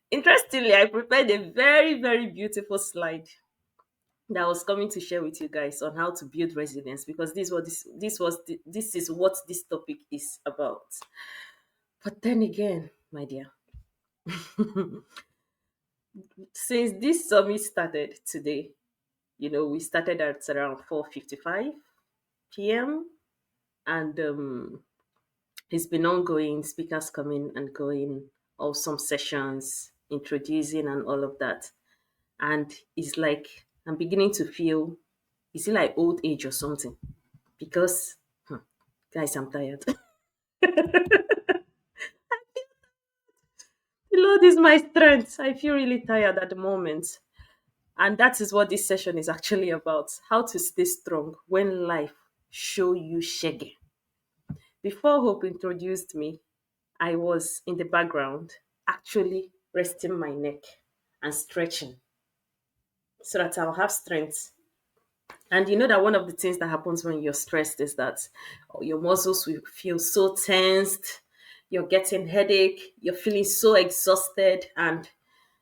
Interestingly, I prepared a very, very beautiful slide that I was coming to share with you guys on how to build resilience because this is what this topic is about. But then again, my dear, since this summit started today, we started at around 4:55 p.m. and it's been ongoing, speakers coming and going, or some sessions introducing and all of that. And it's like I'm beginning to feel, is it like old age or something? Because, guys, I'm tired. The Lord is my strength. I feel really tired at the moment. And that is what this session is actually about. How to stay strong when life show you shege. Before Hope introduced me, I was in the background actually resting my neck and stretching so that I'll have strength. And you know that one of the things that happens when you're stressed is that your muscles will feel so tensed, you're getting headache, you're feeling so exhausted. And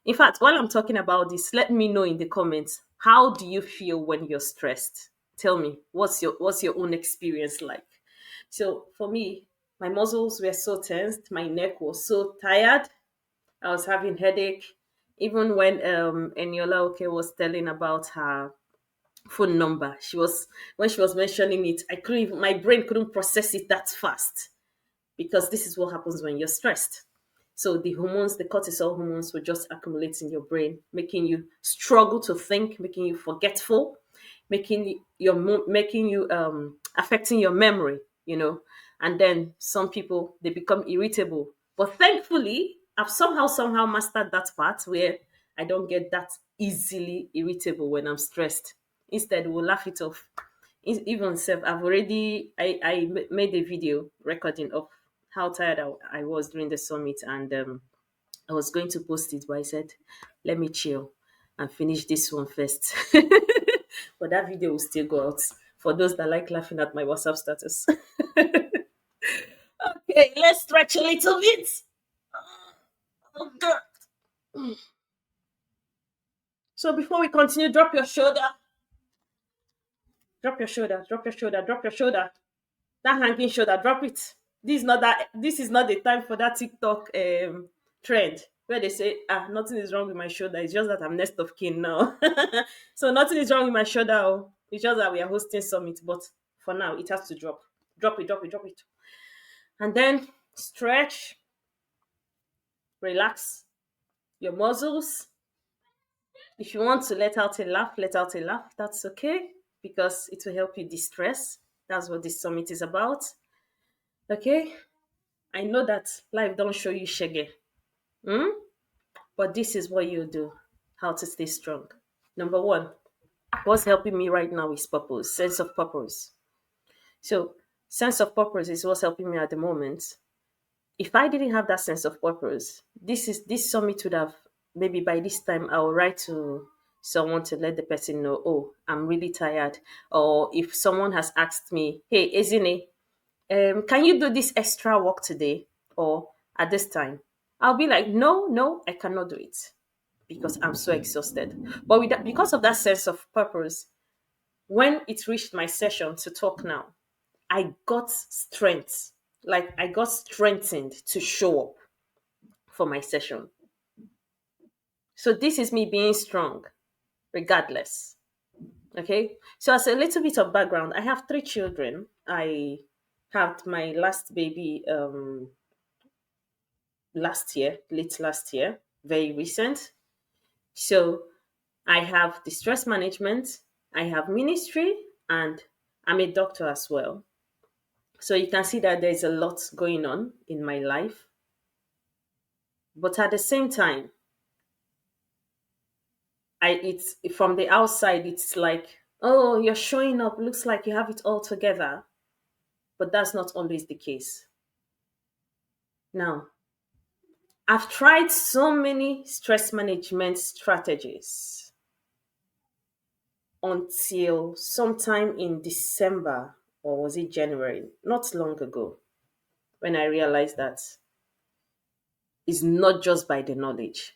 in fact, while I'm talking about this, let me know in the comments, how do you feel when you're stressed? Tell me, what's your own experience like? So for me, my muscles were so tensed, my neck was so tired, I was having headache. Even when Eniola Oke was telling about her phone number, when she was mentioning it, I couldn't even, my brain couldn't process it that fast because this is what happens when you're stressed. So the hormones, the cortisol hormones, will just accumulate in your brain, making you struggle to think, making you forgetful, making you affecting your memory. And then some people, they become irritable. But thankfully, I've somehow mastered that part where I don't get that easily irritable when I'm stressed. Instead, we'll laugh it off. Even self, I made a video recording of how tired I was during the summit, and I was going to post it, but I said, let me chill and finish this one first. But that video will still go out for those that like laughing at my WhatsApp status. Okay, let's stretch a little bit. Oh, God. So before we continue, drop your shoulder, drop your shoulder, drop your shoulder, drop your shoulder. That hanging shoulder, drop it. This is not the time for that TikTok trend where they say, nothing is wrong with my shoulder. It's just that I'm next of kin now. So nothing is wrong with my shoulder. Oh. It's just that we are hosting summit. But for now, it has to drop. Drop it, drop it, drop it. And then stretch, relax your muscles. If you want to let out a laugh, let out a laugh. That's okay because it will help you distress. That's what this summit is about. Okay? I know that life don't show you shege, but this is what you do. How to stay strong. Number one, what's helping me right now is purpose, sense of purpose. So, sense of purpose is what's helping me at the moment. If I didn't have that sense of purpose, this summit would have, maybe by this time I will write to someone to let the person know, oh, I'm really tired. Or if someone has asked me, hey, Ezinne, can you do this extra work today or at this time? I'll be like, no, no, I cannot do it because I'm so exhausted. But because of that sense of purpose, when it reached my session to talk now, I got strength. Like I got strengthened to show up for my session. So this is me being strong, regardless. Okay. So as a little bit of background, I have three children. I had my last baby last year, late last year, very recent. So I have the stress management, I have ministry, and I'm a doctor as well. So you can see that there's a lot going on in my life. But at the same time, it's from the outside, it's like, oh, you're showing up, looks like you have it all together. But that's not always the case. Now, I've tried so many stress management strategies until sometime in December, or was it January, not long ago, when I realized that is not just by the knowledge.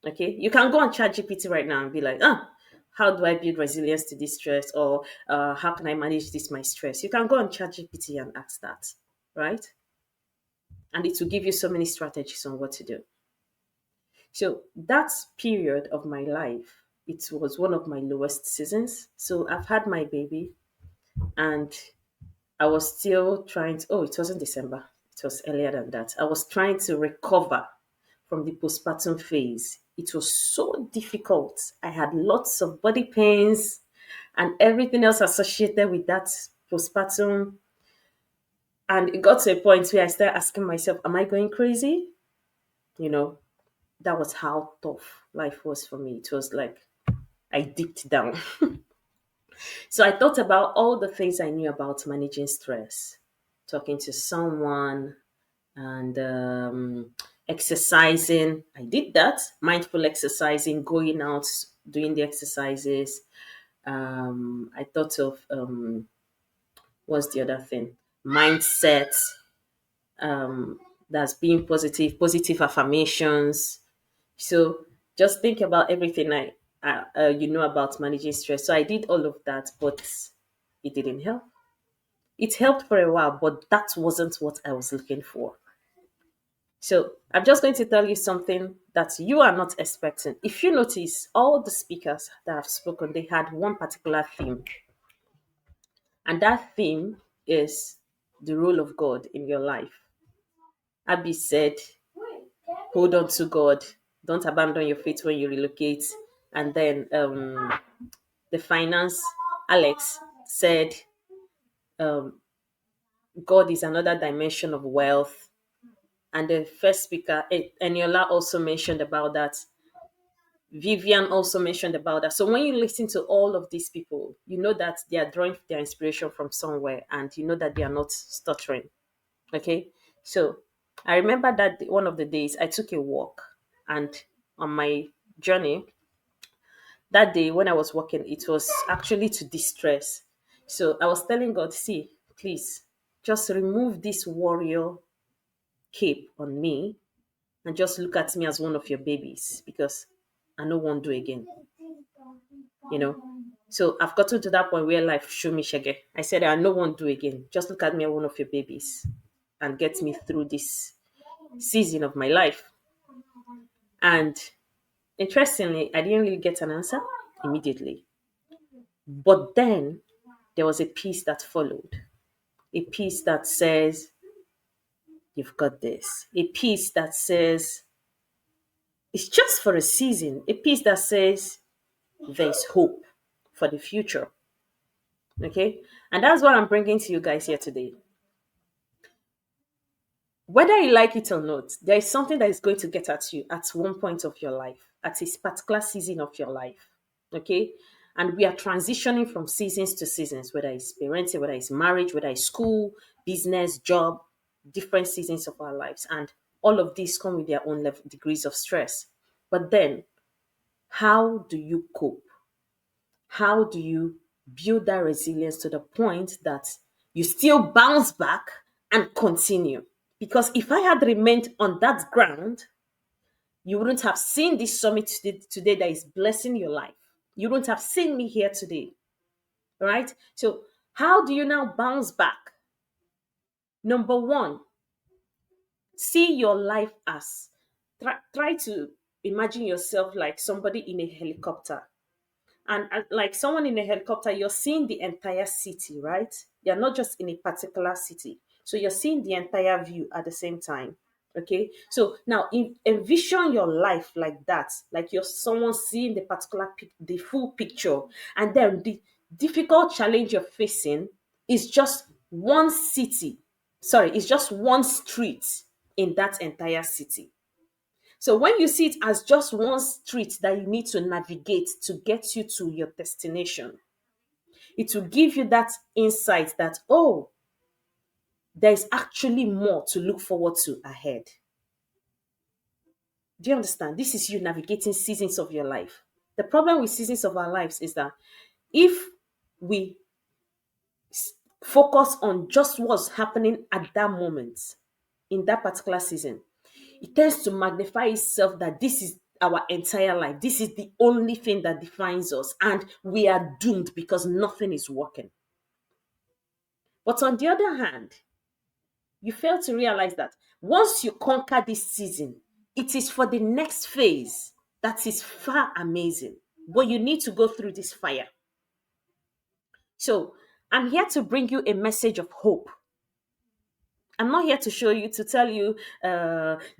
Okay, you can go on ChatGPT right now and be like, how do I build resilience to this stress, or how can I manage this my stress? You can go on ChatGPT and ask that, right? And it will give you so many strategies on what to do. So that period of my life, it was one of my lowest seasons. So I've had my baby, and I was still trying to, oh, it wasn't December. It was earlier than that. I was trying to recover from the postpartum phase. It was so difficult. I had lots of body pains and everything else associated with that postpartum. And it got to a point where I started asking myself, am I going crazy? You know, that was how tough life was for me. It was like I dipped down. So I thought about all the things I knew about managing stress, talking to someone, and exercising. I did that, mindful exercising, going out, doing the exercises. I thought of what's the other thing? Mindset. That's being positive, positive affirmations. So just think about everything you know about managing stress. So I did all of that, but it didn't help. It helped for a while, but that wasn't what I was looking for. So I'm just going to tell you something that you are not expecting. If you notice, all the speakers that have spoken, they had one particular theme, and that theme is the role of God in your life. Abby said, hold on to God, don't abandon your faith when you relocate. And then the finance, Alex, said, God is another dimension of wealth. And the first speaker, Eniola, also mentioned about that. Vivian also mentioned about that. So when you listen to all of these people, you know that they are drawing their inspiration from somewhere, and you know that they are not stuttering. Okay. So I remember that one of the days I took a walk, and on my journey that day when I was walking, it was actually to distress. So I was telling God, see, please just remove this warrior cape on me and just look at me as one of your babies, because I no won't do again. You know. So I've gotten to that point where life show me Shege. I said I no one do again. Just look at me as one of your babies and get me through this season of my life. And interestingly, I didn't really get an answer immediately. But then there was a piece that followed. A piece that says, you've got this. A piece that says, it's just for a season. A piece that says, there's hope for the future. Okay. And that's what I'm bringing to you guys here today. Whether you like it or not, there is something that is going to get at you at one point of your life, at a particular season of your life. Okay. And we are transitioning from seasons to seasons, whether it's parenting, whether it's marriage, whether it's school, business, job, different seasons of our lives. And all of these come with their own degrees of stress. But then, how do you cope? How do you build that resilience to the point that you still bounce back and continue? Because if I had remained on that ground, you wouldn't have seen this summit today that is blessing your life. You wouldn't have seen me here today. Right? So, how do you now bounce back? Number one, see your life as try to imagine yourself like somebody in a helicopter. And like someone in a helicopter, you're seeing the entire city, right? You're not just in a particular city. So you're seeing the entire view at the same time. Okay. So now envision your life like that, like you're someone seeing the particular the full picture. And then the difficult challenge you're facing is just one city. Sorry, it's just one street in that entire city. So when you see it as just one street that you need to navigate to get you to your destination, it will give you that insight that, oh, there's actually more to look forward to ahead. Do you understand? This is you navigating seasons of your life. The problem with seasons of our lives is that if we focus on just what's happening at that moment in that particular season, It tends to magnify itself that this is our entire life. This is the only thing that defines us, and we are doomed because nothing is working. But on the other hand, you fail to realize that once you conquer this season, it is for the next phase that is far amazing. But you need to go through this fire. So I'm here to bring you a message of hope. I'm not here to show you to tell you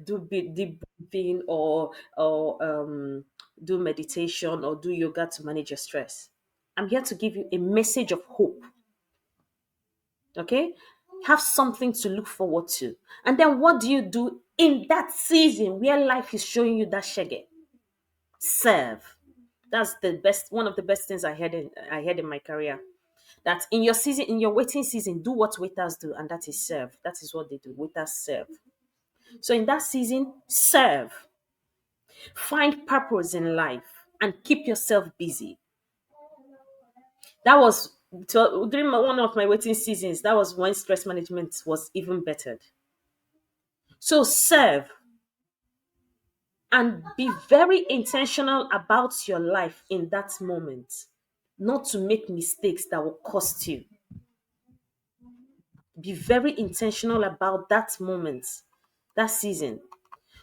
deep breathing or do meditation or do yoga to manage your stress. I'm here to give you a message of hope. Okay, have something to look forward to, and then what do you do in that season where life is showing you that shege? Serve. That's the best. One of the best things I had in my career. That in your season, in your waiting season, do what waiters do, and that is serve. That is what they do. Waiters serve. So in that season, serve. Find purpose in life and keep yourself busy. That was during one of my waiting seasons. That was when stress management was even bettered. So serve and be very intentional about your life in that moment, not to make mistakes that will cost you. Be very intentional about that moment, that season,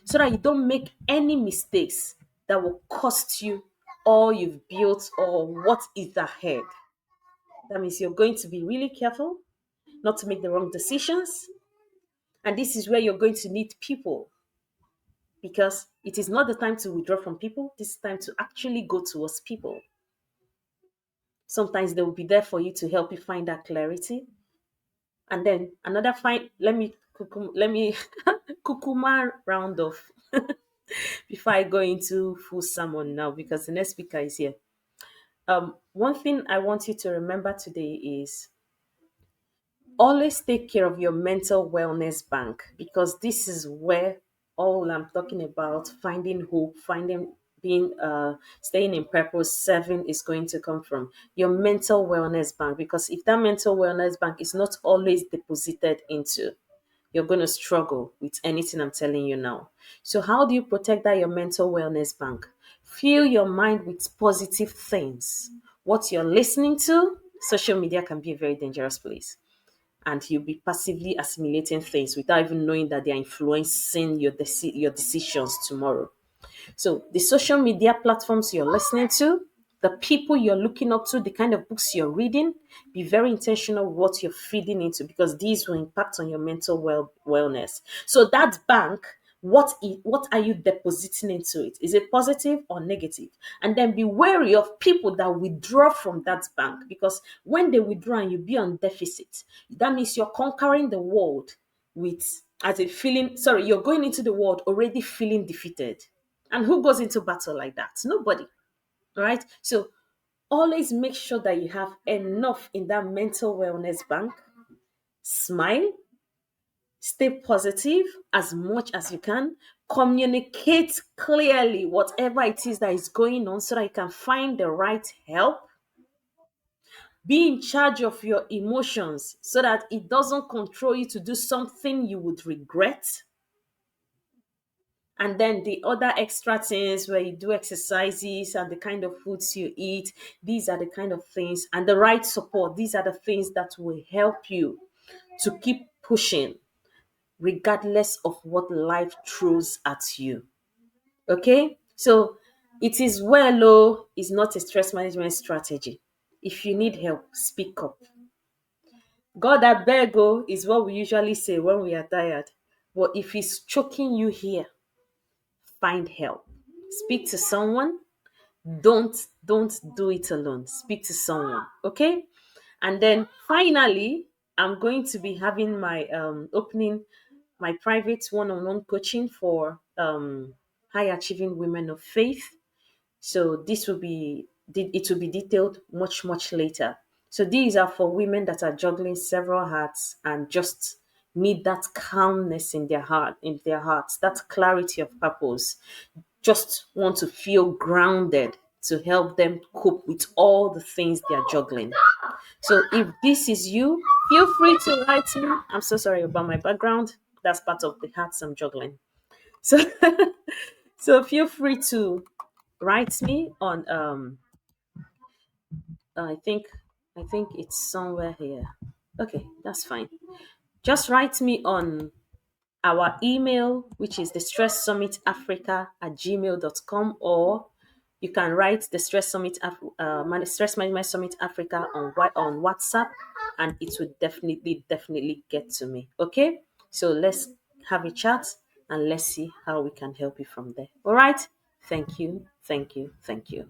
so that you don't make any mistakes that will cost you all you've built or what is ahead. That means you're going to be really careful not to make the wrong decisions. And this is where you're going to need people, because it is not the time to withdraw from people. This is time to actually go towards people. Sometimes they will be there for you to help you find that clarity. And then another fine, let me kukuma round off before I go into full sermon now, because the next speaker is here. One thing I want you to remember today is always take care of your mental wellness bank, because this is where all I'm talking about finding hope, finding being staying in purpose, serving is going to come from your mental wellness bank. Because if that mental wellness bank is not always deposited into, you're going to struggle with anything I'm telling you now. So how do you protect that your mental wellness bank? Fill your mind with positive things. What you're listening to, social media can be a very dangerous place, and you'll be passively assimilating things without even knowing that they're influencing your decisions tomorrow. So the social media platforms you're listening to, the people you're looking up to, the kind of books you're reading, be very intentional what you're feeding into, because these will impact on your mental wellness. So that bank, what are you depositing into it? Is it positive or negative? And then be wary of people that withdraw from that bank, because when they withdraw and you be on deficit, that means you're conquering the world with as a feeling. Sorry, you're going into the world already feeling defeated. And who goes into battle like that? Nobody, right? So always make sure that you have enough in that mental wellness bank. Smile, stay positive as much as you can. Communicate clearly whatever it is that is going on so that you can find the right help. Be in charge of your emotions so that it doesn't control you to do something you would regret. And then the other extra things where you do exercises and the kind of foods you eat, these are the kind of things, and the right support, these are the things that will help you to keep pushing regardless of what life throws at you. Okay? So it is well, oh, it's not a stress management strategy. If you need help, speak up. God, I beg, oh, is what we usually say when we are tired. But if it's choking you here, find help. Speak to someone. Don't do it alone. Speak to someone. Okay. And then finally, I'm going to be having my opening my private one-on-one coaching for high achieving women of faith. So this will be it will be detailed much later. So these are for women that are juggling several hearts and just need that calmness in their hearts, that clarity of purpose. Just want to feel grounded to help them cope with all the things they are juggling. So if this is you, feel free to write me. I'm so sorry about my background. That's part of the hearts I'm juggling. So so feel free to write me on I think it's somewhere here. Okay, that's fine. Just write me on our email, which is the stress summit africa at gmail.com, or you can write the stress summit stress management summit africa on on WhatsApp, and it will definitely get to me. Okay, so let's have a chat and let's see how we can help you from there. All right, thank you, thank you, thank you.